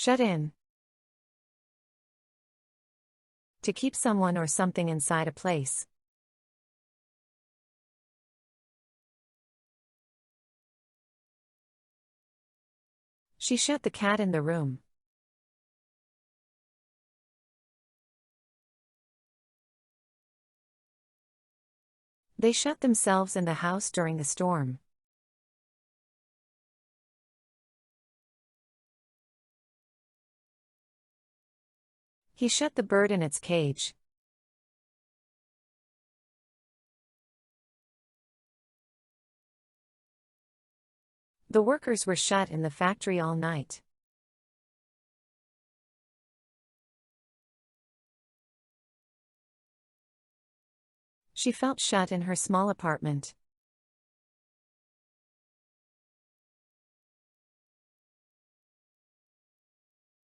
Shut in. To keep someone or something inside a place. She shut the cat in the room. They shut themselves in the house during the storm. He shut the bird in its cage. The workers were shut in the factory all night. She felt shut in her small apartment.